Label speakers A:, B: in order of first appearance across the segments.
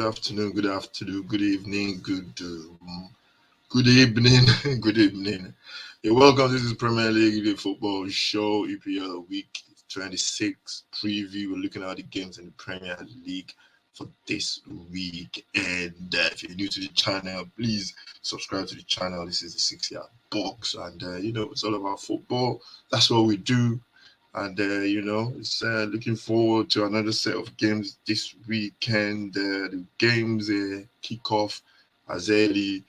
A: afternoon, good evening, good evening, good evening. You're welcome. This is Premier League the football show, EPL Week 26 preview. We're looking at the games in the Premier League for this week. And if you're new to the channel, please subscribe to the channel. This is the 6-yard box, and it's all about football. That's what we do. And, it's looking forward to another set of games this weekend. The games kick off as early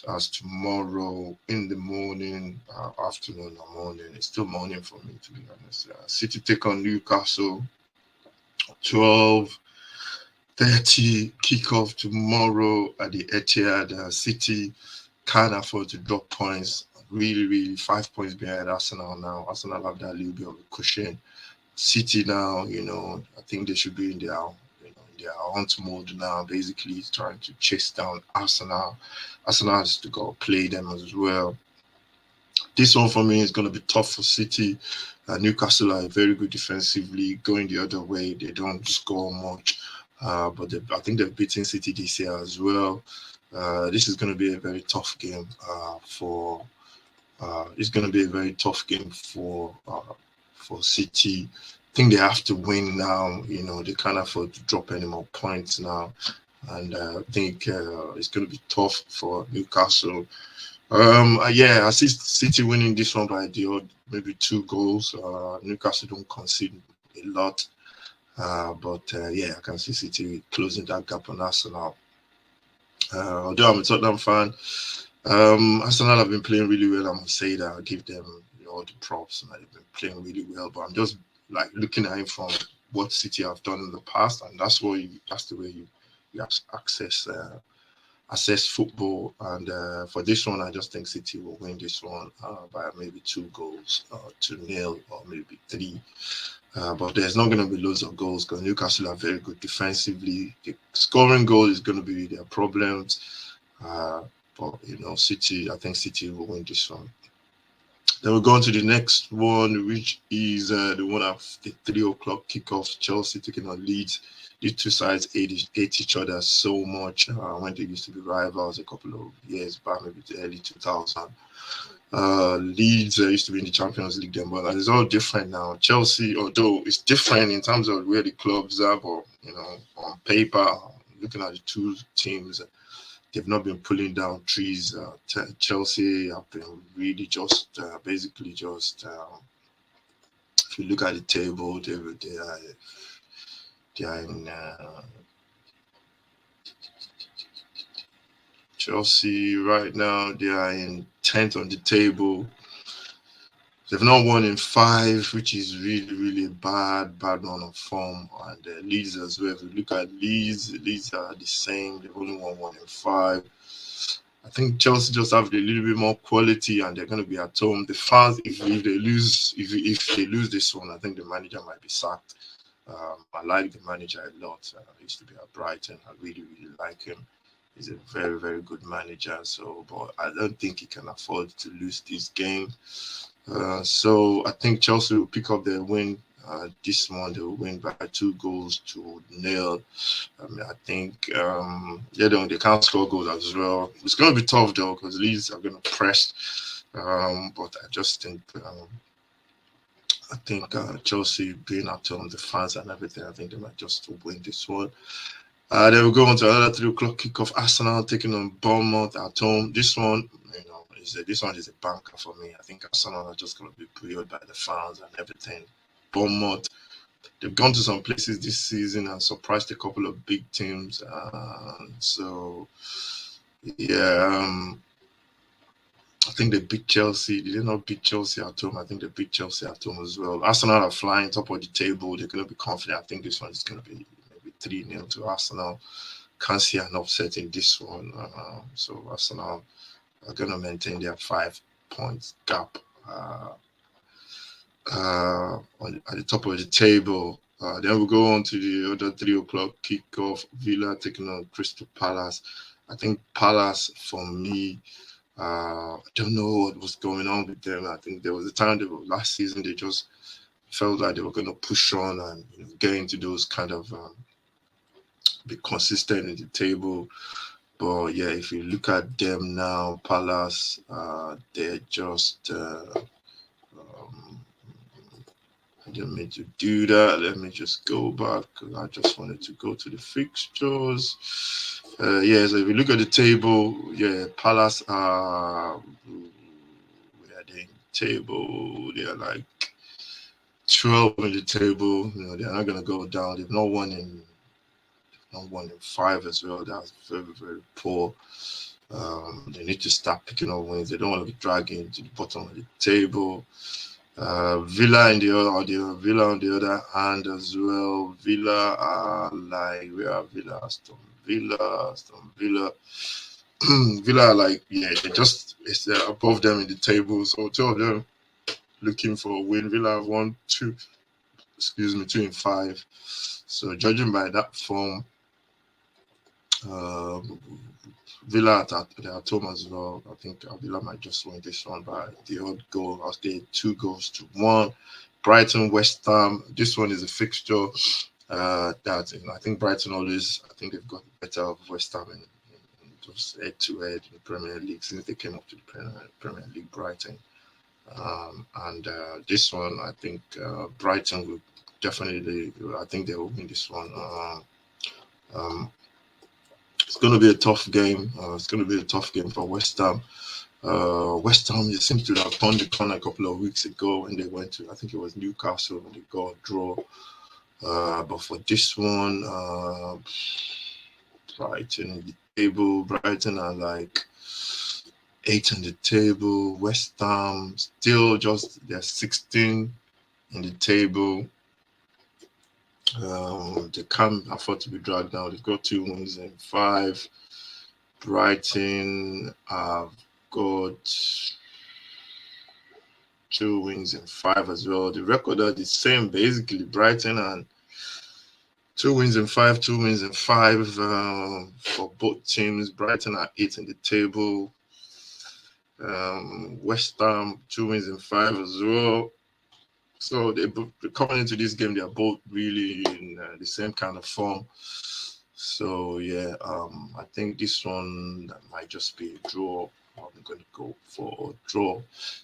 A: as tomorrow in the morning, afternoon or morning. It's still morning for me, to be honest. City take on Newcastle, 12:30 kickoff tomorrow at the Etihad. City can't afford to drop points. Really 5 points behind Arsenal now. Arsenal have that little bit of a cushion. City now, I think they should be in their hunt mode now, basically trying to chase down Arsenal. Arsenal has to go play them as well. This one for me is going to be tough for City. Newcastle are very good defensively. Going the other way, they don't score much, but I think they've beaten City this year as well. This is going to be a very tough game for City. I think they have to win now. They can't afford to drop any more points now, and I think it's going to be tough for Newcastle. I see City winning this one by the odd, maybe 2 goals. Newcastle don't concede a lot, but I can see City closing that gap on Arsenal. Although I'm a Tottenham fan, Arsenal have been playing really well. I must say that. I'll give them all the props. They've been playing really well, but I'm just looking at it from what City have done in the past, and that's the way you assess football. And for this one, I just think City will win this one by maybe 2 goals to 0 or maybe 3. But there's not going to be loads of goals because Newcastle are very good defensively. The scoring goal is going to be their problems. But City, I think City will win this one. Then we'll go on to the next one, which is the one of the 3 o'clock kickoff. Chelsea taking on Leeds. These two sides hate each other so much when they used to be rivals a couple of years back, maybe the early 2000s. Leeds used to be in the Champions League then, but it's all different now. Chelsea, although it's different in terms of where the clubs are, but on paper, looking at the two teams, they've not been pulling down trees. Chelsea have been really just if you look at the table, they are in Chelsea right now. They are in 10th on the table. They've not won in 5, which is really a bad run of form. And Leeds as well. If you look at Leeds are the same. They've only won 1 in 5. I think Chelsea just have a little bit more quality, and they're going to be at home. The fans, if they lose this one, I think the manager might be sacked. I like the manager a lot. I used to be at Brighton. I really like him. He's a very, very good manager. But I don't think he can afford to lose this game. So I think Chelsea will pick up their win. This one they will win by 2 goals to 0. I think they can't score goals as well. It's going to be tough though because Leeds are going to press. But I just think Chelsea being at home, the fans and everything, I think they might just win this one. Then we'll go on to another 3 o'clock kickoff. Arsenal taking on Bournemouth at home. This one, is a banker for me. I think Arsenal are just going to be put by the fans and everything. Bournemouth, they've gone to some places this season and surprised a couple of big teams. I think they beat Chelsea. They did not beat Chelsea at home. I think they beat Chelsea at home as well. Arsenal are flying top of the table. They're going to be confident. I think this one is going to be maybe 3-0 to Arsenal. Can't see an upset in this one. So Arsenal are going to maintain their 5 points gap at the top of the table. Then we'll go on to the other 3 o'clock kickoff. Villa taking on Crystal Palace. I think Palace, for me, I don't know what was going on with them. I think there was a time last season they just felt like they were going to push on and get into those kind of be consistent in the table. But yeah, if you look at them now, Palace, they're just. I didn't mean to do that. Let me just go back. I just wanted to go to the fixtures. Yeah, so if you look at the table, yeah, Palace are where are they in the table? They are like 12 in the table. You know, they're not gonna go down. They've not won in 5 as well. That's very, very poor. They need to start picking up wins. They don't want to be dragging to the bottom of the table. Villa on the other hand as well. Villa are like, where are Villa? Aston Villa. Villa are like, yeah, it's above them in the table. So 2 of them looking for a win. Villa have won 2 in 5. So judging by that form, Villa at home as well. I think Villa might just win this one by the odd goal. I'll say 2-1. Brighton, West Ham. This one is a fixture that I think Brighton always. I think they've got better of West Ham in those head-to-head in the Premier League since they came up to the Premier League. Brighton, and this one I think Brighton will definitely. I think they will win this one. It's going to be a tough game. It's going to be a tough game for West Ham. West Ham, they seem to have turned the corner a couple of weeks ago when they went to, I think it was Newcastle, and they got a draw. But for this one, Brighton in the table. Brighton are like 8 on the table. West Ham still just, they're 16 in the table. They can't afford to be dragged down. They've got 2 wins in 5. Brighton have got 2 wins in 5 as well. The record are the same, basically. Brighton and 2 wins in 5, 2 wins in 5 for both teams. Brighton are 8 in the table. West Ham 2 wins in 5 as well. So they're coming into this game, they're both really in the same kind of form. So yeah, I think this one might just be a draw. I'm going to go for a draw.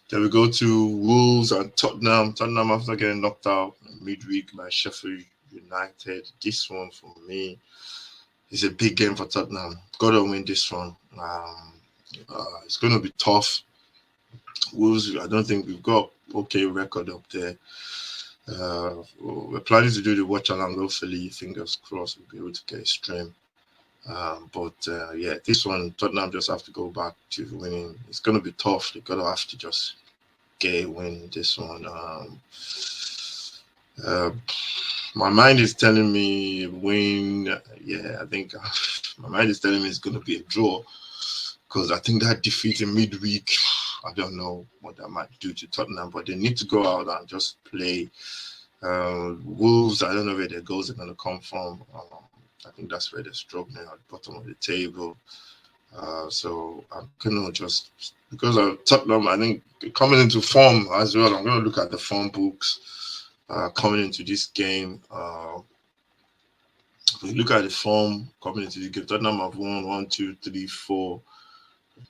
A: Then we go to Wolves and Tottenham. Tottenham after getting knocked out midweek by Sheffield United. This one for me is a big game for Tottenham. Got to win this one. It's going to be tough. Wolves, I don't think we've got okay record up there. We're planning to do the watch along. Hopefully, fingers crossed, we'll be able to get a stream. But yeah, this one, Tottenham just have to go back to winning. It's going to be tough. They're going to have to just get a win this one. My mind is telling me win. Yeah, I think my mind is telling me it's going to be a draw because I think that defeat in midweek, I don't know what that might do to Tottenham, but they need to go out and just play. Wolves, I don't know where their goals are going to come from. I think that's where they're struggling at the bottom of the table. So I'm going to just, because of Tottenham, I think coming into form as well, I'm going to look at the form books coming into this game. If we look at the form coming into the game, Tottenham have won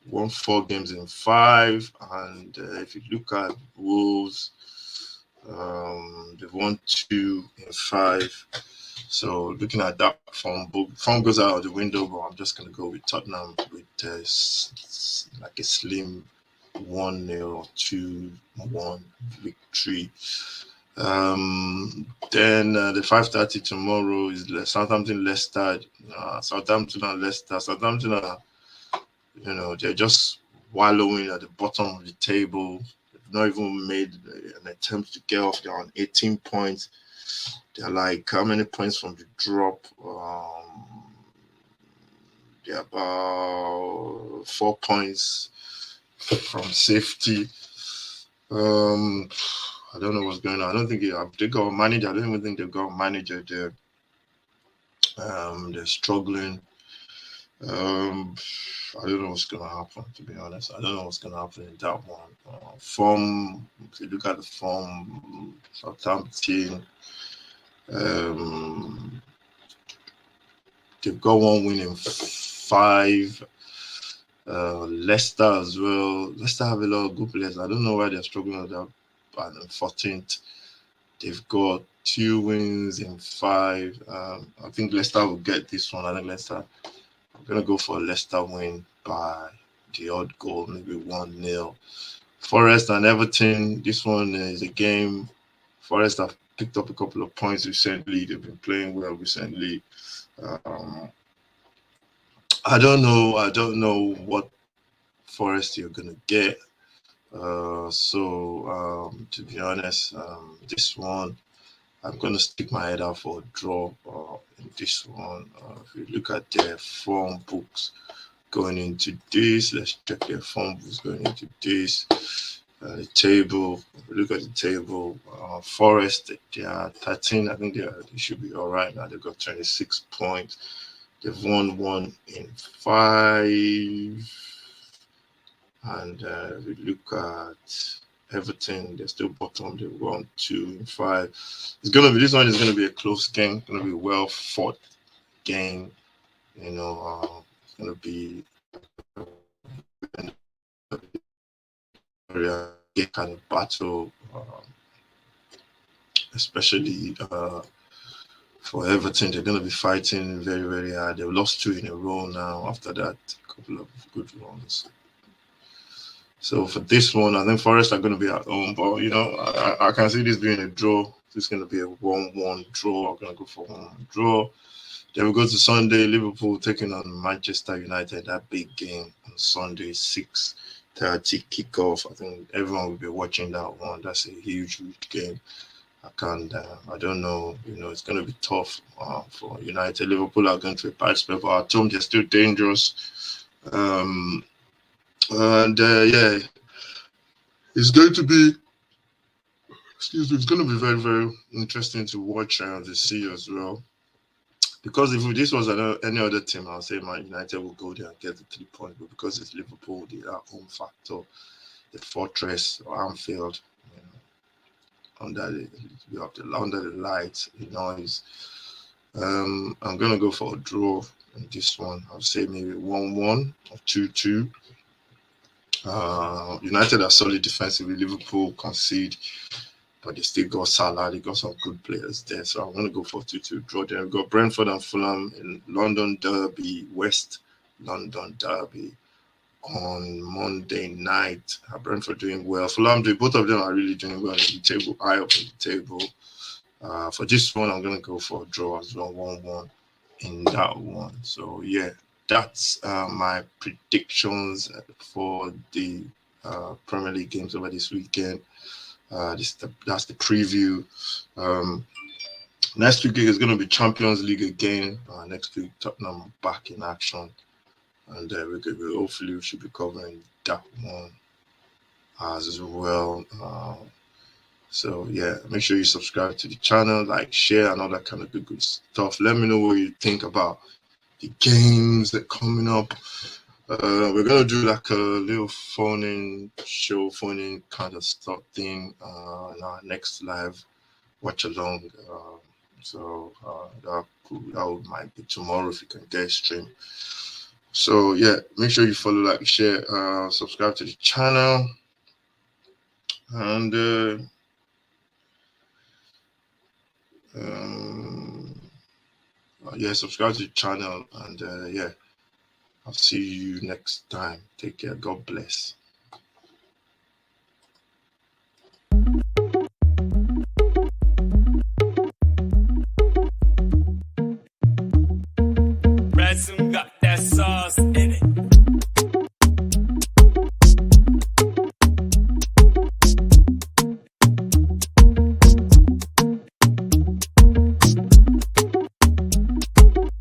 A: won 4 games in 5, and if you look at Wolves, they've won 2 in 5. So looking at that form goes out of the window, but I'm just going to go with Tottenham with like a slim 1-0 or 2-1 victory. Then the 5:30 tomorrow is Southampton Leicester. Southampton and Leicester. Southampton are, they're just wallowing at the bottom of the table. They've not even made an attempt to get off. They're on 18 points. They're like, how many points from the drop? They're about 4 points from safety. I don't know what's going on. I don't think they got a manager. I don't even think they've got a manager there. They're struggling. I don't know what's going to happen, to be honest. I don't know what's going to happen in that one. Form, if you look at the form, Southampton, they've got 1 win in 5. Leicester as well. Leicester have a lot of good players. I don't know why they're struggling with that. But 14th, they've got 2 wins in 5. I think Leicester will get this one. I think Leicester. I'm gonna go for a Leicester win by the odd goal, maybe 1-0. Forest and Everton. This one is a game. Forest have picked up a couple of points recently. They've been playing well recently. I don't know what Forest you're gonna get. To be honest, this one I'm gonna stick my head out for a draw. In this one, if you look at their form books going into this, let's check their form books going into this. The table. If you look at the table, Forest they are 13. I think they should be all right now. They've got 26 points. They've won 1 in 5. And if we look at Everton, they're still bottom. They've won 2 in 5. This one is gonna be a close game. It's gonna be a well fought game. You know, it's gonna be a kind of battle, especially for Everton. They're gonna be fighting very, very hard. They've lost 2 in a row now. After that, a couple of good runs. So for this one, I think Forest are going to be at home, but I can see this being a draw. This is going to be a 1-1 draw. I'm going to go for 1-1 draw. Then we go to Sunday, Liverpool taking on Manchester United. That big game on Sunday, 6:30 kickoff. I think everyone will be watching that one. That's a huge game. I don't know. It's going to be tough for United. Liverpool are going to a bad spell, but at home they're still dangerous. It's going to be. It's going to be very, very interesting to watch and to see as well. Because if this was any other team, I'll say Man United will go there and get the 3 points. But because it's Liverpool, the home factor, the fortress or Anfield, under the lights, the noise. I'm gonna go for a draw in this one. I'll say maybe 1-1 or 2-2. United are solid defensively. Liverpool concede, but they still got Salah. They got some good players there. So I'm going to go for 2-2 draw. Then we've got Brentford and Fulham in London Derby, West London Derby on Monday night. Brentford doing well. Fulham, both of them are really doing well in the table, high up in the table. For this one, I'm going to go for a draw as well, 1-1 in that one. So, yeah. That's my predictions for the Premier League games over this weekend. That's the preview. Next week is going to be Champions League again. Next week, Tottenham back in action. And hopefully we should be covering that one as well. So, yeah, make sure you subscribe to the channel, like, share, and all that kind of good stuff. Let me know what you think about the games that are coming up. We're gonna do like a little phone-in kind of stuff thing in our next live watch along. That might be tomorrow if you can get a stream. So yeah, make sure you follow, like, share, subscribe to the channel, and subscribe to the channel, and I'll see you next time. Take care. God bless.